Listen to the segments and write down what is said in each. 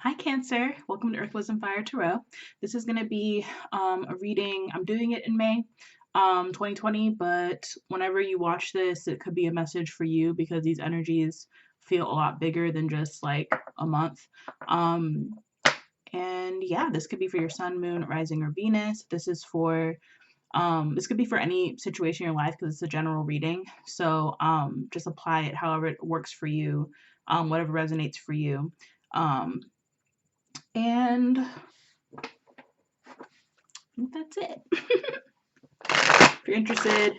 Hi, Cancer. Welcome to Earth, Wisdom, Fire Tarot. This is going to be a reading. I'm doing it in May 2020, but whenever you watch this, it could be a message for you because these energies feel a lot bigger than just like a month. Um, and yeah, this could be for your sun, moon, rising, or Venus. This could be for any situation in your life because it's a general reading. So just apply it however it works for you, whatever resonates for you. Um, and I think that's it. If you're interested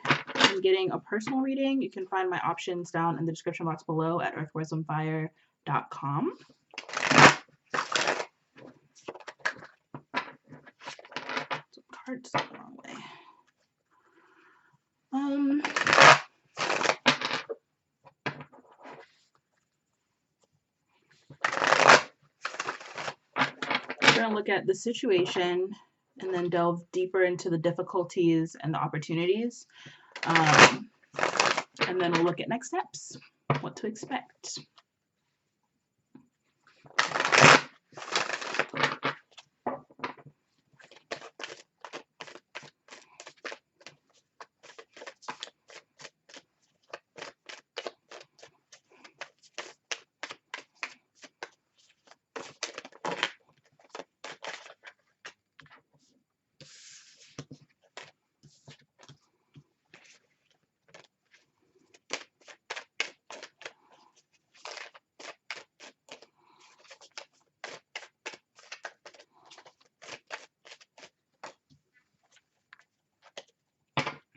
in getting a personal reading, you can find my options down in the description box below at earthwisdomfire.com. Some cards the wrong way. We're going to look at the situation and then delve deeper into the difficulties and the opportunities. And then we'll look at next steps, what to expect.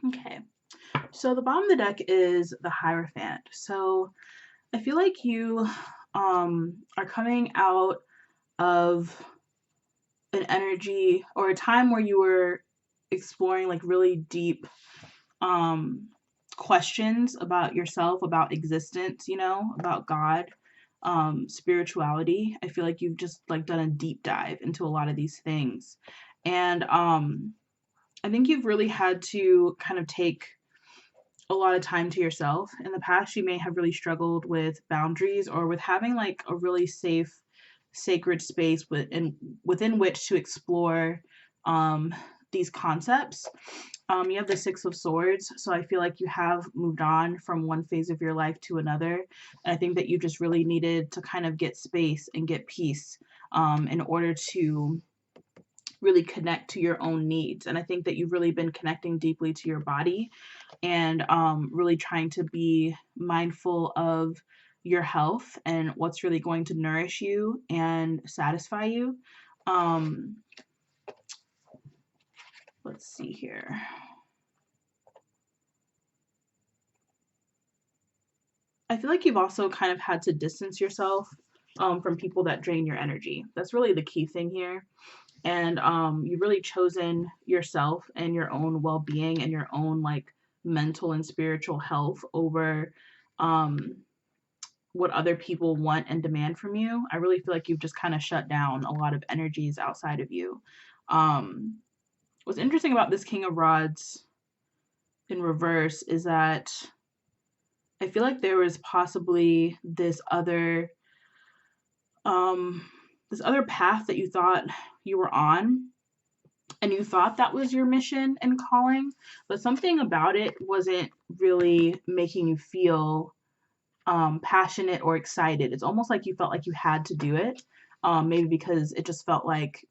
Okay, so the bottom of the deck is the Hierophant. So I feel like you are coming out of an energy or a time where you were exploring like really deep questions about yourself, about existence, about God, spirituality. I feel like you've just like done a deep dive into a lot of these things. And I think you've really had to kind of take a lot of time to yourself. In the past, you may have really struggled with boundaries or with having like a really safe, sacred space within which to explore these concepts. You have the Six of Swords, so I feel like you have moved on from one phase of your life to another. And I think that you just really needed to kind of get space and get peace in order to really connect to your own needs. And I think that you've really been connecting deeply to your body and really trying to be mindful of your health and what's really going to nourish you and satisfy you. Let's see here. I feel like you've also kind of had to distance yourself from people that drain your energy. That's really the key thing here. And you've really chosen yourself and your own well-being and your own like mental and spiritual health over what other people want and demand from you. I really feel like you've just kind of shut down a lot of energies outside of you. What's interesting about this King of Rods in reverse is that I feel like there was possibly this other path that you thought you were on, and you thought that was your mission and calling, but something about it wasn't really making you feel passionate or excited. It's almost like you felt like you had to do it, maybe because it just felt like,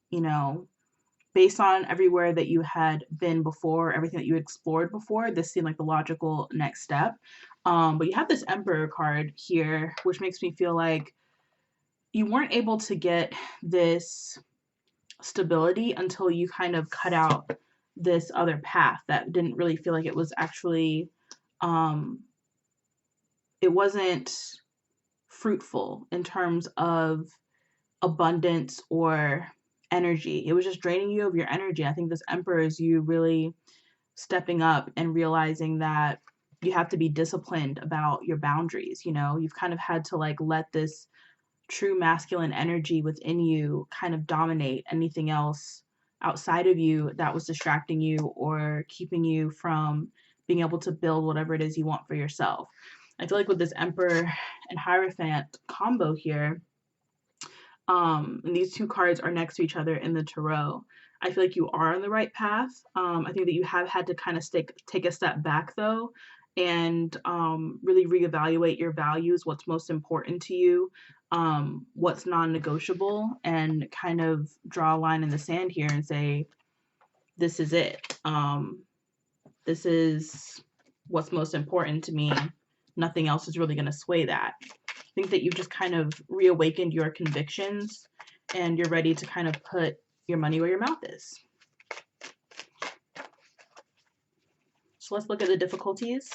based on everywhere that you had been before, everything that you explored before, this seemed like the logical next step. But you have this Emperor card here, which makes me feel like you weren't able to get this stability until you kind of cut out this other path that didn't really feel like it was actually, it wasn't fruitful in terms of abundance or energy. It was just draining you of your energy. I think this Emperor is you really stepping up and realizing that you have to be disciplined about your boundaries. You've kind of had to like let this true masculine energy within you kind of dominate anything else outside of you that was distracting you or keeping you from being able to build whatever it is you want for yourself. I feel like with this Emperor and Hierophant combo here, And these two cards are next to each other in the tarot. I feel like you are on the right path. I think that you have had to kind of take a step back though, and really reevaluate your values, what's most important to you, what's non-negotiable, and kind of draw a line in the sand here and say, this is it. This is what's most important to me. Nothing else is really going to sway that. I think that you've just kind of reawakened your convictions and you're ready to kind of put your money where your mouth is. So let's look at the difficulties.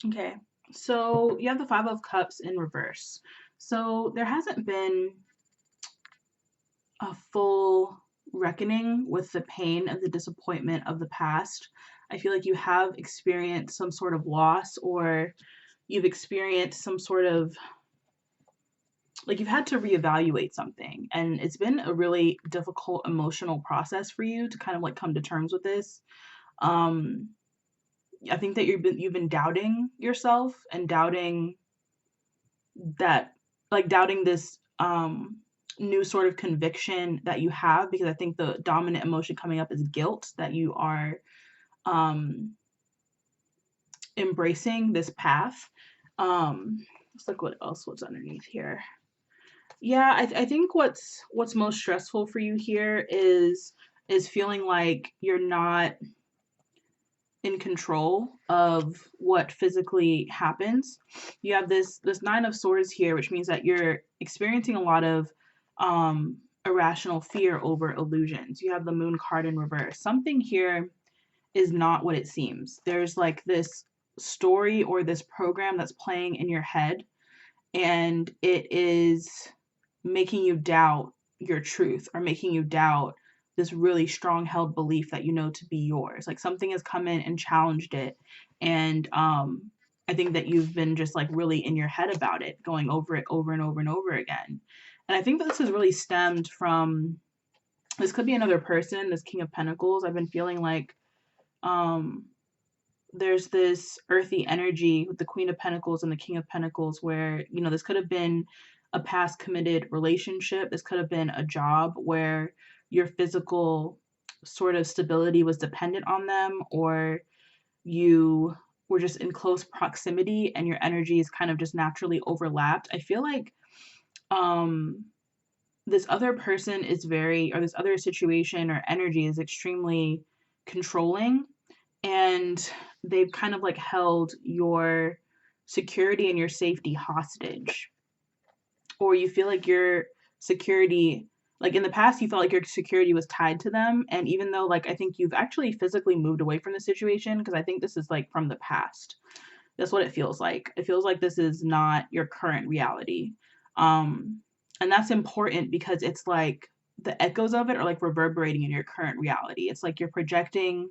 Okay, so you have the Five of Cups in reverse. So there hasn't been a full reckoning with the pain and the disappointment of the past. I feel like you have experienced some sort of loss, or you've experienced some sort of, like, you've had to reevaluate something, and it's been a really difficult emotional process for you to kind of like come to terms with this. um I think that you've been doubting yourself and doubting that, like, doubting this new sort of conviction that you have, because I think the dominant emotion coming up is guilt, that you are um embracing this path. Let's look what else was underneath here. Yeah, I think what's most stressful for you here is feeling like you're not in control of what physically happens. You have this Nine of Swords here, which means that you're experiencing a lot of irrational fear over illusions. You have the Moon card in reverse. Something here is not what it seems. There's like this story or this program that's playing in your head, and it is making you doubt your truth, or making you doubt this really strong held belief that you know to be yours. Like, something has come in and challenged it, and I think that you've been just like really in your head about it, going over it over and over and over again. And I think that this is really stemmed from, this could be another person, this King of Pentacles. I've been feeling like um there's this earthy energy with the Queen of Pentacles and the King of Pentacles, where, you know, this could have been a past committed relationship. This could have been a job where your physical sort of stability was dependent on them, or you were just in close proximity and your energies kind of just naturally overlapped. I feel like um this other person is very, or this other situation or energy is extremely controlling, and they've kind of like held your security and your safety hostage. Or you feel like your security, like in the past you felt like your security was tied to them, and even though, like, I think you've actually physically moved away from the situation, because I think this is like from the past. That's what it feels like. It feels like this is not your current reality. um and that's important, because it's like the echoes of it are like reverberating in your current reality. It's like you're projecting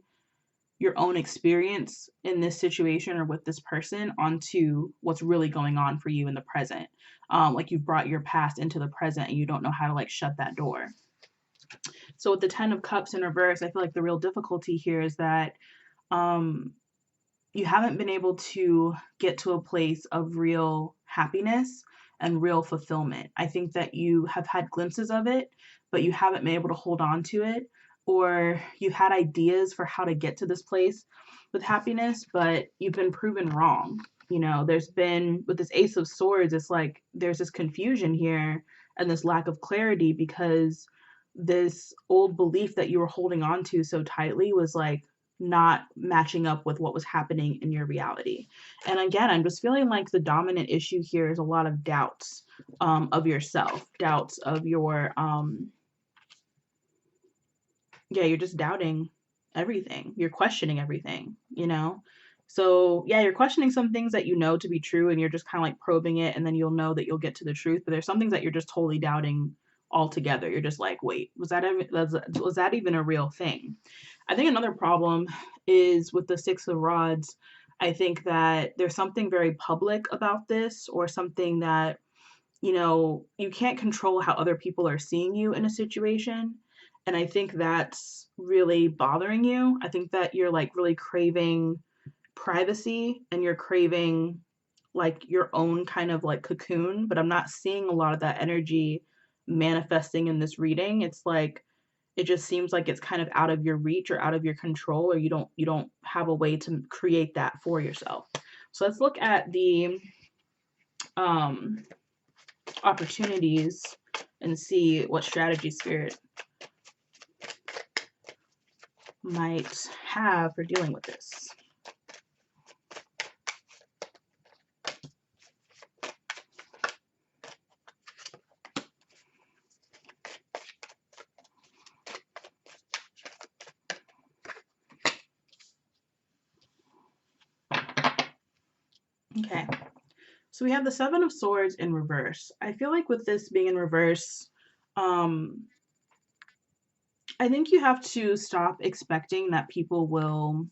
your own experience in this situation or with this person onto what's really going on for you in the present. Like, you've brought your past into the present and you don't know how to like shut that door. So with the Ten of Cups in reverse, I feel like the real difficulty here is that um, you haven't been able to get to a place of real happiness and real fulfillment. I think that you have had glimpses of it, but you haven't been able to hold on to it, or you've had ideas for how to get to this place with happiness, but you've been proven wrong. You know, there's been, with this Ace of Swords, it's like there's this confusion here and this lack of clarity, because this old belief that you were holding on to so tightly was like not matching up with what was happening in your reality. And again, I'm just feeling like the dominant issue here is a lot of doubts of yourself, doubts of your yeah, you're just doubting everything. You're questioning everything, you know? So, yeah, you're questioning some things that you know to be true, and you're just kind of like probing it, and then you'll know that you'll get to the truth. But there's some things that you're just totally doubting altogether. You're just like, wait, was that even a real thing? I think another problem is with the Six of Rods. I think that there's something very public about this, or something that, you know, you can't control how other people are seeing you in a situation. And I think that's really bothering you. I think that you're like really craving privacy, and you're craving like your own kind of like cocoon, but I'm not seeing a lot of that energy manifesting in this reading. It's like it just seems like it's kind of out of your reach or out of your control, or you don't have a way to create that for yourself. So let's look at the um opportunities and see what strategy spirit might have for dealing with this. Okay, so we have the Seven of Swords in reverse. I feel like with this being in reverse, um, I think you have to stop expecting that people will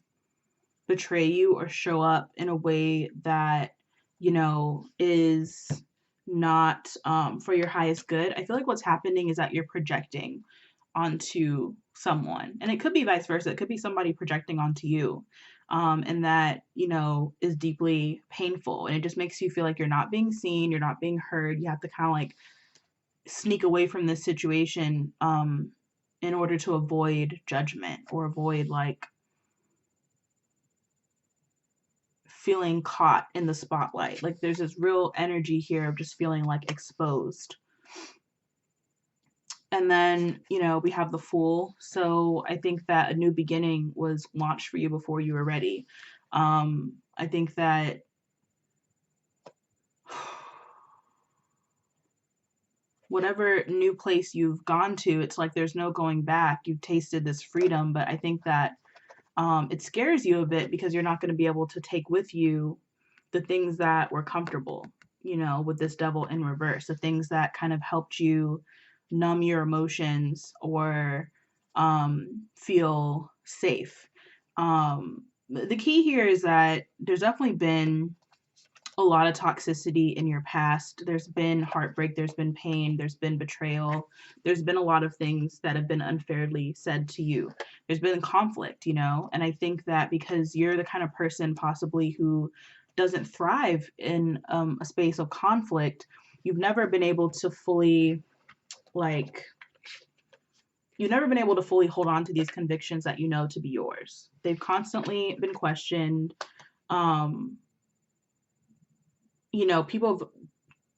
betray you or show up in a way that, you know, is not for your highest good. I feel like what's happening is that you're projecting onto someone, and it could be vice versa. It could be somebody projecting onto you, and that, you know, is deeply painful, and it just makes you feel like you're not being seen, you're not being heard. You have to kind of like sneak away from this situation in order to avoid judgment, or avoid like feeling caught in the spotlight. Like there's this real energy here of just feeling like exposed. And then, you know, we have the Fool. So I think that a new beginning was launched for you before you were ready. I think that whatever new place you've gone to, it's like there's no going back. You've tasted this freedom, but I think that it scares you a bit because you're not going to be able to take with you the things that were comfortable, you know, with this Devil in reverse, the things that kind of helped you numb your emotions, or feel safe. The key here is that there's definitely been a lot of toxicity in your past. There's been heartbreak, there's been pain, there's been betrayal, there's been a lot of things that have been unfairly said to you. There's been conflict, you know, and I think that because you're the kind of person possibly who doesn't thrive in a space of conflict, you've never been able to fully like you've never been able to fully hold on to these convictions that you know to be yours. They've constantly been questioned. Um, you know, people have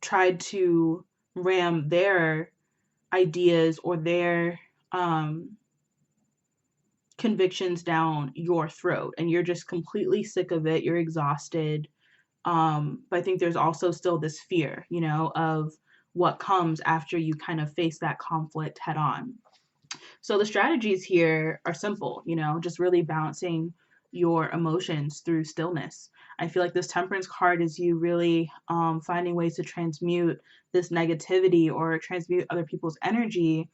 tried to ram their ideas or their convictions down your throat, and you're just completely sick of it. You're exhausted. But I think there's also still this fear, you know, of what comes after you kind of face that conflict head on. So the strategies here are simple, you know, just really balancing your emotions through stillness. I feel like this Temperance card is you really finding ways to transmute this negativity or transmute other people's energy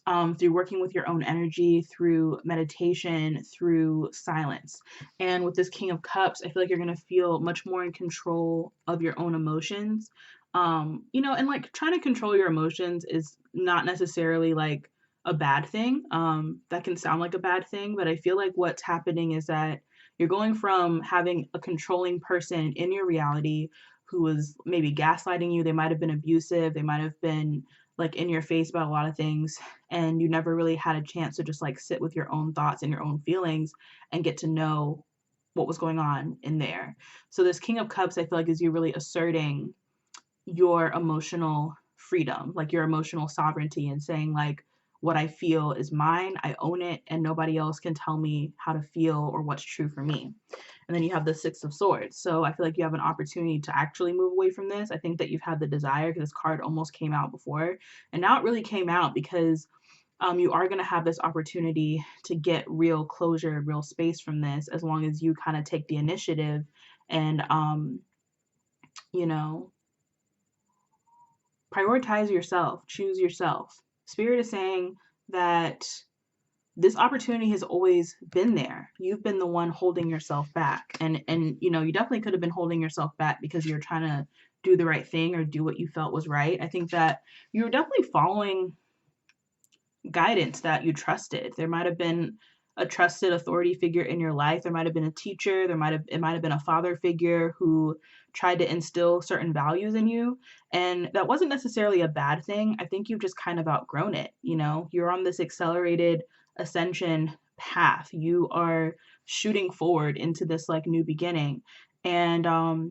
through working with your own energy, through meditation, through silence. And with this King of Cups, I feel like you're going to feel much more in control of your own emotions. You know, and like trying to control your emotions is not necessarily like a bad thing. That can sound like a bad thing, but I feel like what's happening is that you're going from having a controlling person in your reality who was maybe gaslighting you. They might have been abusive. They might have been like in your face about a lot of things, and you never really had a chance to just like sit with your own thoughts and your own feelings and get to know what was going on in there. So this King of Cups, I feel like, is you really asserting your emotional freedom, like your emotional sovereignty, and saying like, what I feel is mine, I own it, and nobody else can tell me how to feel or what's true for me. And then you have the Six of Swords. So I feel like you have an opportunity to actually move away from this. I think that you've had the desire, because this card almost came out before, and now it really came out because you are going to have this opportunity to get real closure, real space from this, as long as you kind of take the initiative and, you know, prioritize yourself, choose yourself. Spirit is saying that this opportunity has always been there. You've been the one holding yourself back. And you know, you definitely could have been holding yourself back because you're trying to do the right thing or do what you felt was right. I think that you were definitely following guidance that you trusted. There might have been a trusted authority figure in your life. There might have been a teacher. It might have been a father figure who tried to instill certain values in you. And that wasn't necessarily a bad thing. I think you've just kind of outgrown it. You know, you're on this accelerated ascension path. You are shooting forward into this like new beginning. And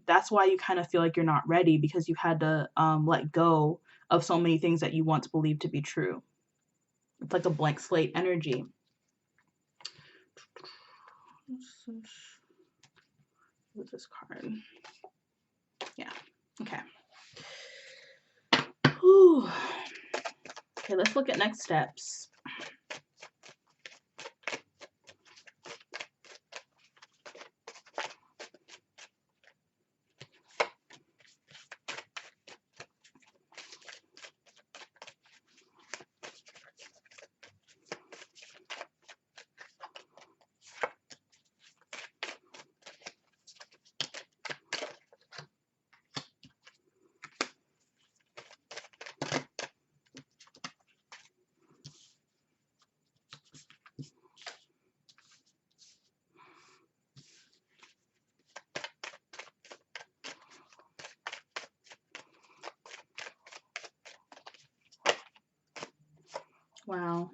that's why you kind of feel like you're not ready, because you've had to let go of so many things that you once believed to be true. It's like a blank slate energy. With this card. Yeah. Okay. Whew. Okay, let's look at next steps. Wow,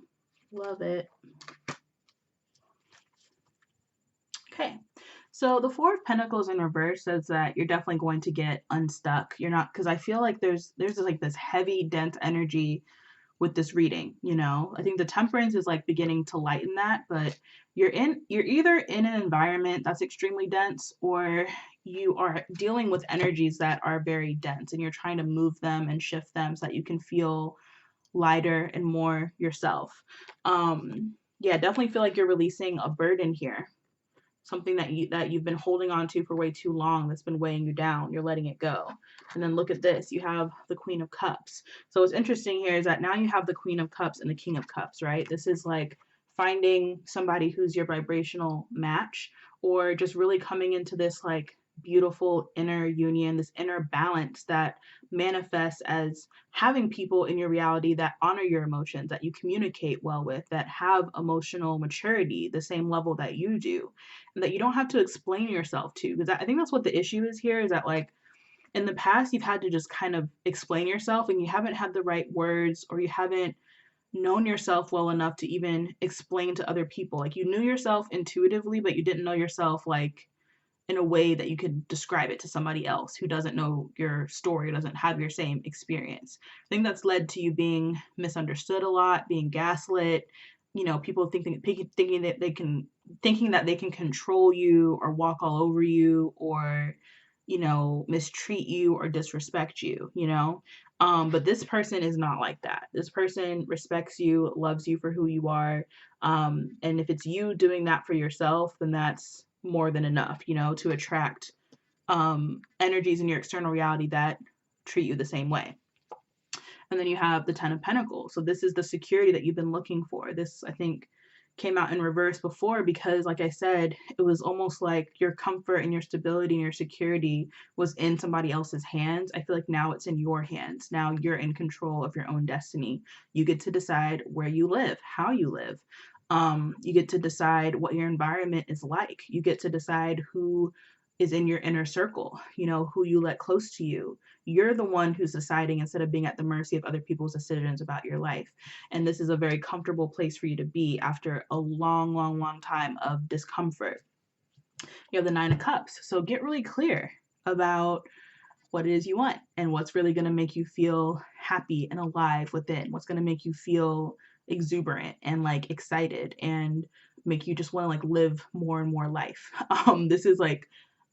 love it. Okay, so the Four of Pentacles in reverse says that you're definitely going to get unstuck. You're not, because I feel like there's like this heavy, dense energy with this reading, you know. I think the Temperance is like beginning to lighten that, but you're either in an environment that's extremely dense, or you are dealing with energies that are very dense and you're trying to move them and shift them so that you can feel lighter and more yourself. Yeah, definitely feel like you're releasing a burden here, something that you've been holding on to for way too long, that's been weighing you down. You're letting it go. And then look at this, you have the Queen of Cups. So what's interesting here is that now you have the Queen of Cups and the King of Cups, right? This is like finding somebody who's your vibrational match, or just really coming into this like beautiful inner union, this inner balance that manifests as having people in your reality that honor your emotions, that you communicate well with, that have emotional maturity the same level that you do, and that you don't have to explain yourself to. Because I think that's what the issue is here, is that like in the past you've had to just kind of explain yourself and you haven't had the right words, or you haven't known yourself well enough to even explain to other people. Like you knew yourself intuitively, but you didn't know yourself like in a way that you could describe it to somebody else who doesn't know your story, doesn't have your same experience. I think that's led to you being misunderstood a lot, being gaslit, you know, people thinking that they can control you or walk all over you, or you know, mistreat you or disrespect you, you know. But this person is not like that. This person respects you, loves you for who you are. And if it's you doing that for yourself, then that's more than enough, you know, to attract energies in your external reality that treat you the same way. And then you have the Ten of Pentacles. So this is the security that you've been looking for. This, I think, came out in reverse before because, like I said, it was almost like your comfort and your stability and your security was in somebody else's hands. I feel like now it's in your hands. Now you're in control of your own destiny. You get to decide where you live, how you live. You get to decide what your environment is like. You get to decide who is in your inner circle, you know, who you let close to you. You're the one who's deciding instead of being at the mercy of other people's decisions about your life. And this is a very comfortable place for you to be after a long, long, long time of discomfort. You have the Nine of Cups. So get really clear about what it is you want and what's really going to make you feel happy and alive within, what's going to make you feel exuberant and like excited and make you just want to like live more and more life. This is like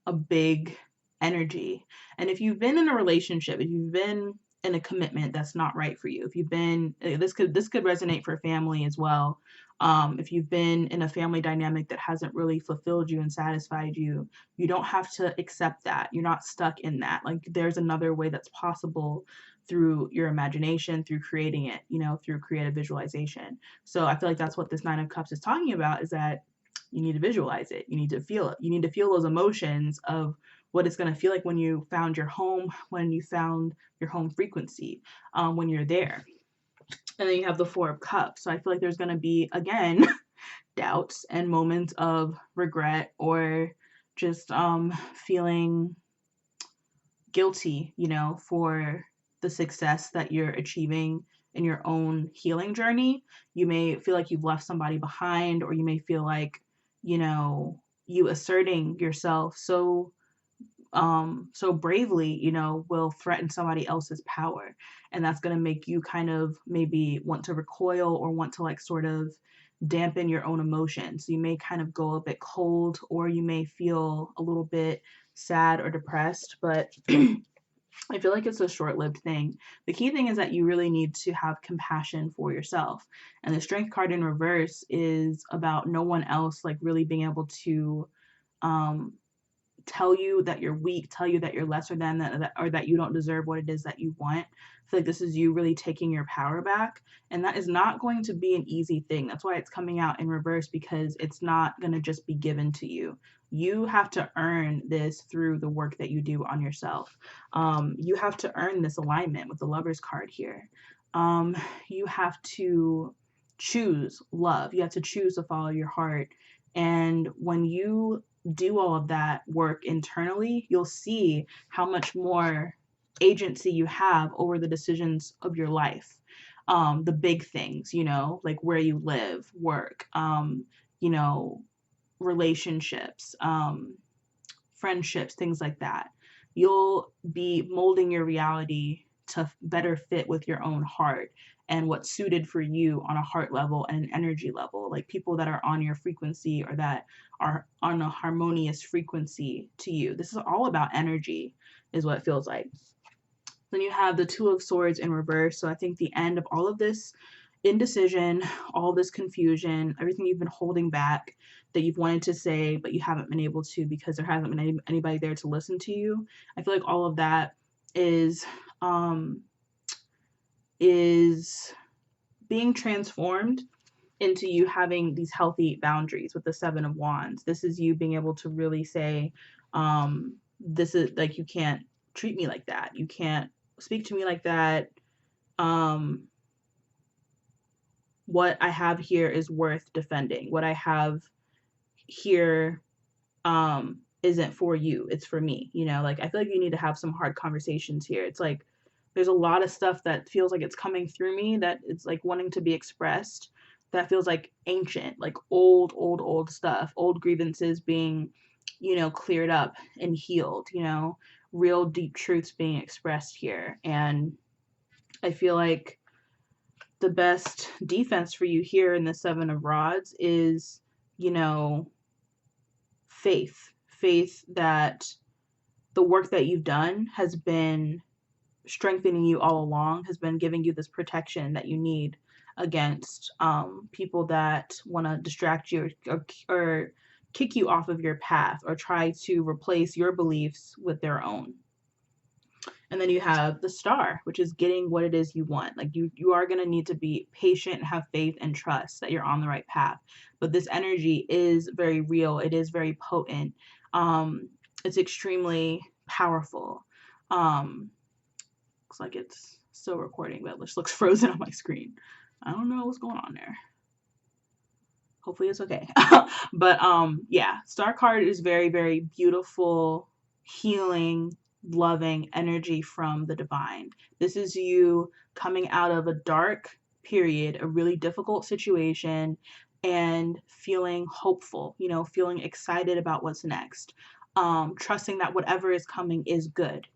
a big energy. And if you've been in a relationship, if you've been in a commitment that's not right for you. If you've been, this could resonate for family as well. If you've been in a family dynamic that hasn't really fulfilled you and satisfied you, you don't have to accept that. You're not stuck in that. Like, there's another way that's possible through your imagination, through creating it, through creative visualization. So I feel like that's what this Nine of Cups is talking about, is that you need to visualize it. You need to feel it. You need to feel those emotions of what it's going to feel like when you found your home, when you found your home frequency, when you're there. And then you have the Four of Cups. So I feel like there's going to be, again, doubts and moments of regret, or just feeling guilty, for the success that you're achieving in your own healing journey. You may feel like you've left somebody behind, or you may feel like, you asserting yourself so bravely, will threaten somebody else's power. And that's going to make you kind of maybe want to recoil, or want to like sort of dampen your own emotions. So you may kind of go a bit cold, or you may feel a little bit sad or depressed, but I feel like it's a short-lived thing. The key thing is that you really need to have compassion for yourself. And the Strength card in reverse is about no one else like really being able to um tell you that you're weak, tell you that you're lesser than that, or that you don't deserve what it is that you want. I feel like this is you really taking your power back, and that is not going to be an easy thing. That's why it's coming out in reverse, because it's not going to just be given to you. You have to earn this through the work that you do on yourself. You have to earn this alignment with the Lover's card here. You have to choose love. You have to choose to follow your heart. And when you do all of that work internally, you'll see how much more agency you have over the decisions of your life. The big things, like where you live, work, relationships, friendships, things like that. You'll be molding your reality to better fit with your own heart and what's suited for you on a heart level and an energy level, like people that are on your frequency, or that are on a harmonious frequency to you. This is all about energy, is what it feels like. Then you have the Two of Swords in reverse. So I think the end of all of this indecision, all this confusion, everything you've been holding back that you've wanted to say, but you haven't been able to because there hasn't been anybody there to listen to you. I feel like all of that is being transformed into you having these healthy boundaries with the Seven of Wands. This is you being able to really say, this is like, you can't treat me like that. You can't speak to me like that. What I have here is worth defending. What I have here isn't for you. It's for me. Like, I feel like you need to have some hard conversations here. It's like, there's a lot of stuff that feels like it's coming through me, that it's like wanting to be expressed, that feels like ancient, like old stuff, old grievances being, cleared up and healed, real deep truths being expressed here. And I feel like the best defense for you here in the Seven of Rods is, faith that the work that you've done has been strengthening you all along, has been giving you this protection that you need against people that want to distract you, or kick you off of your path, or try to replace your beliefs with their own. And then you have the Star, which is getting what it is you want. Like, you are going to need to be patient, have faith, and trust that you're on the right path. But this energy is very real. It is very potent. It's extremely powerful. Looks like it's still recording, but it just looks frozen on my screen. I don't know what's going on there. Hopefully it's okay. But yeah, Star card is very, very beautiful, healing, loving energy from the divine. This is you coming out of a dark period, a really difficult situation, and feeling hopeful, feeling excited about what's next. Trusting that whatever is coming is good,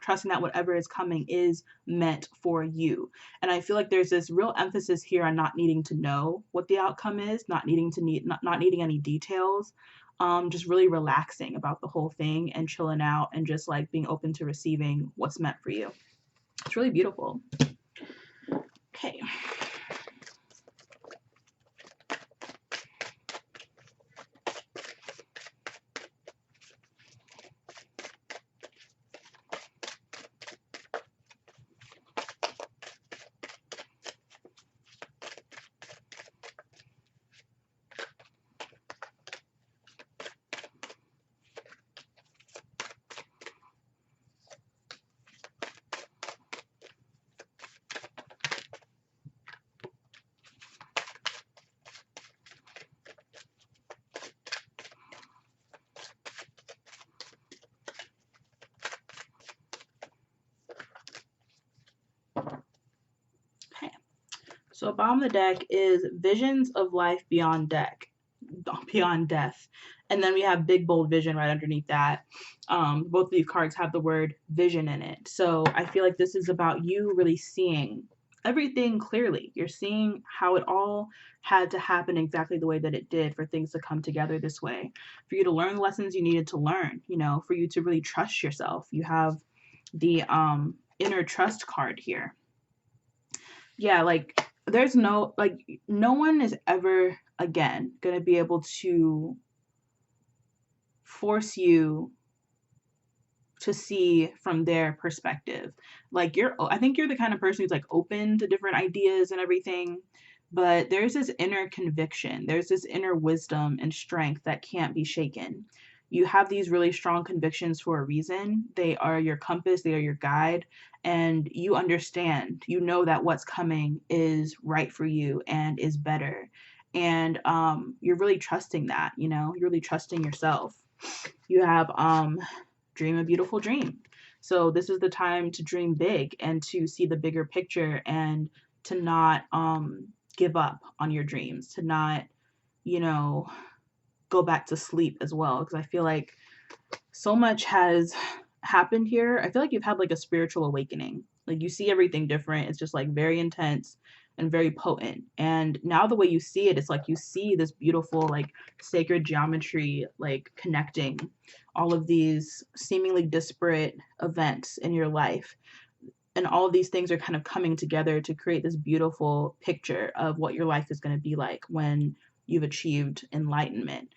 trusting that whatever is coming is meant for you. And I feel like there's this real emphasis here on not needing to know what the outcome is, not needing any details, just really relaxing about the whole thing and chilling out and just like being open to receiving what's meant for you. It's really beautiful. Okay. Okay. So bottom of the deck is Visions of Life Beyond Death. And then we have big bold vision right underneath that. Both of these cards have the word vision in it. So I feel like this is about you really seeing everything clearly. You're seeing how it all had to happen exactly the way that it did for things to come together this way, for you to learn the lessons you needed to learn, for you to really trust yourself. You have the inner trust card here. Yeah, like there's no one is ever again going to be able to force you to see from their perspective. Like I think you're the kind of person who's like open to different ideas and everything, but there's this inner conviction, there's this inner wisdom and strength that can't be shaken. You have these really strong convictions for a reason. They are your compass, they are your guide, and you understand, that what's coming is right for you and is better. And you're really trusting that, you're really trusting yourself. You have dream a beautiful dream. So this is the time to dream big and to see the bigger picture, and to not give up on your dreams, to not, go back to sleep as well. Because I feel like so much has happened here. I feel like you've had like a spiritual awakening. Like you see everything different. It's just like very intense and very potent. And now the way you see it, it's like you see this beautiful like sacred geometry, like connecting all of these seemingly disparate events in your life. And all of these things are kind of coming together to create this beautiful picture of what your life is going to be like when you've achieved enlightenment.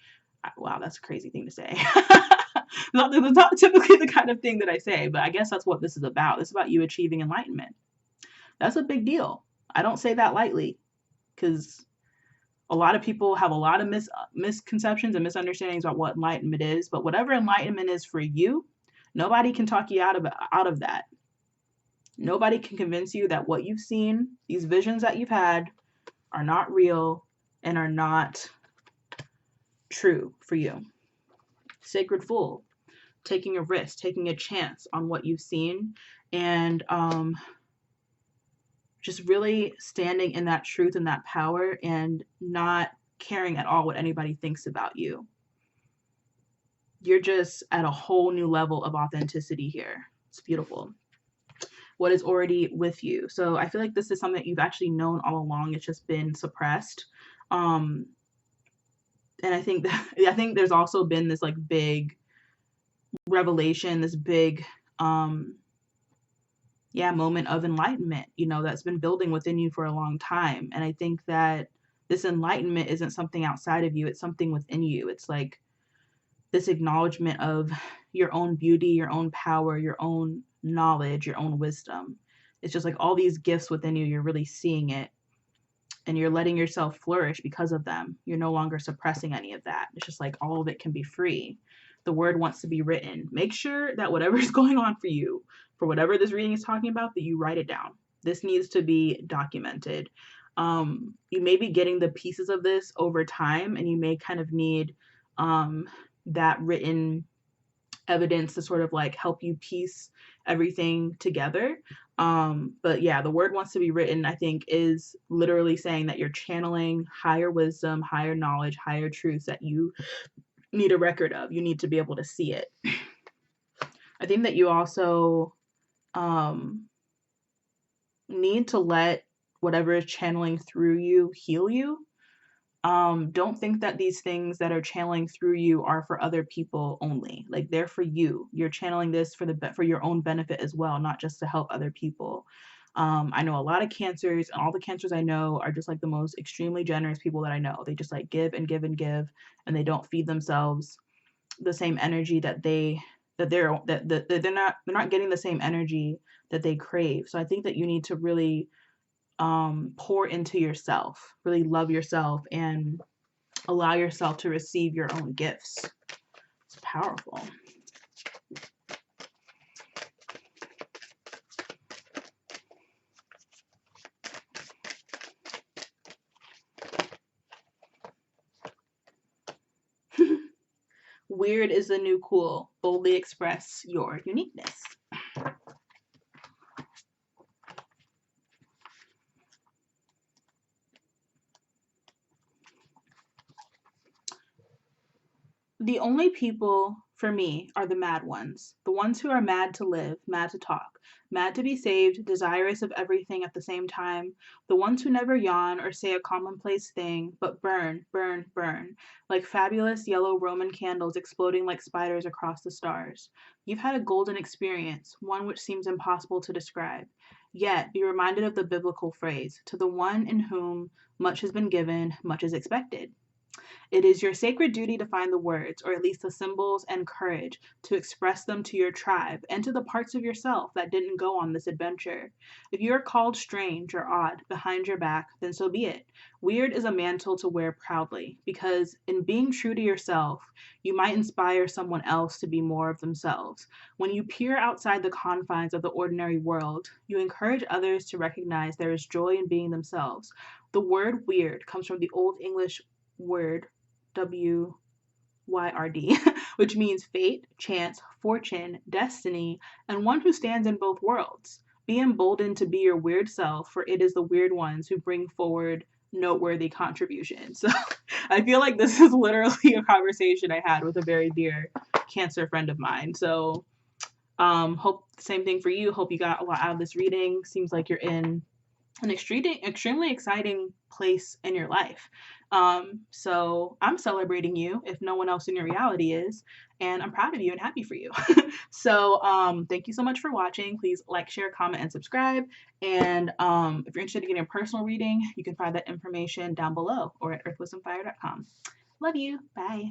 Wow, that's a crazy thing to say. Not typically the kind of thing that I say, but I guess that's what this is about. It's about you achieving enlightenment. That's a big deal. I don't say that lightly, because a lot of people have a lot of misconceptions and misunderstandings about what enlightenment is. But whatever enlightenment is for you, nobody can talk you out of that. Nobody can convince you that what you've seen, these visions that you've had, are not real and are not true for you. Sacred Fool, taking a risk, taking a chance on what you've seen, and just really standing in that truth and that power, and not caring at all what anybody thinks about you. You're just at a whole new level of authenticity here. It's beautiful. What is already with you. So I feel like this is something that you've actually known all along. It's just been suppressed. And I think there's also been this like big revelation, this big moment of enlightenment, that's been building within you for a long time. And I think that this enlightenment isn't something outside of you, it's something within you. It's like this acknowledgement of your own beauty, your own power, your own knowledge, your own wisdom. It's just like all these gifts within you, you're really seeing it, and you're letting yourself flourish because of them. You're no longer suppressing any of that. It's just like all of it can be free. The word wants to be written. Make sure that whatever is going on for you, for whatever this reading is talking about, that you write it down. This needs to be documented. You may be getting the pieces of this over time, and you may kind of need that written evidence to sort of like help you piece everything together. But yeah, the word wants to be written, I think, is literally saying that you're channeling higher wisdom, higher knowledge, higher truths that you need a record of. You need to be able to see it. I think that you also need to let whatever is channeling through you heal you. Don't think that these things that are channeling through you are for other people only. Like, they're for you. You're channeling this for your own benefit as well, not just to help other people. I know a lot of cancers, and all the cancers I know are just like the most extremely generous people that I know. They just like give and give and give, and they don't feed themselves the same energy that they're not getting the same energy that they crave. So I think that you need to really pour into yourself, really love yourself, and allow yourself to receive your own gifts. It's powerful. Weird is the new cool. Boldly express your uniqueness. The only people for me are the mad ones, the ones who are mad to live, mad to talk, mad to be saved, desirous of everything at the same time, the ones who never yawn or say a commonplace thing, but burn, burn, burn, like fabulous yellow Roman candles exploding like spiders across the stars. You've had a golden experience, one which seems impossible to describe. Yet be reminded of the biblical phrase, to the one in whom much has been given, much is expected. It is your sacred duty to find the words, or at least the symbols and courage, to express them to your tribe and to the parts of yourself that didn't go on this adventure. If you are called strange or odd behind your back, then so be it. Weird is a mantle to wear proudly, because in being true to yourself, you might inspire someone else to be more of themselves. When you peer outside the confines of the ordinary world, you encourage others to recognize there is joy in being themselves. The word weird comes from the Old English word WYRD, which means fate, chance, fortune, destiny, and one who stands in both worlds. Be emboldened to be your weird self, for it is the weird ones who bring forward noteworthy contributions. So I feel like this is literally a conversation I had with a very dear Cancer friend of mine. So hope same thing for you. Hope you got a lot out of this reading. Seems like you're in an extremely exciting place in your life. So I'm celebrating you if no one else in your reality is, and I'm proud of you and happy for you. So thank you so much for watching. Please like, share, comment, and subscribe. And if you're interested in getting a personal reading, you can find that information down below or at earthwisdomfire.com. Love you. Bye.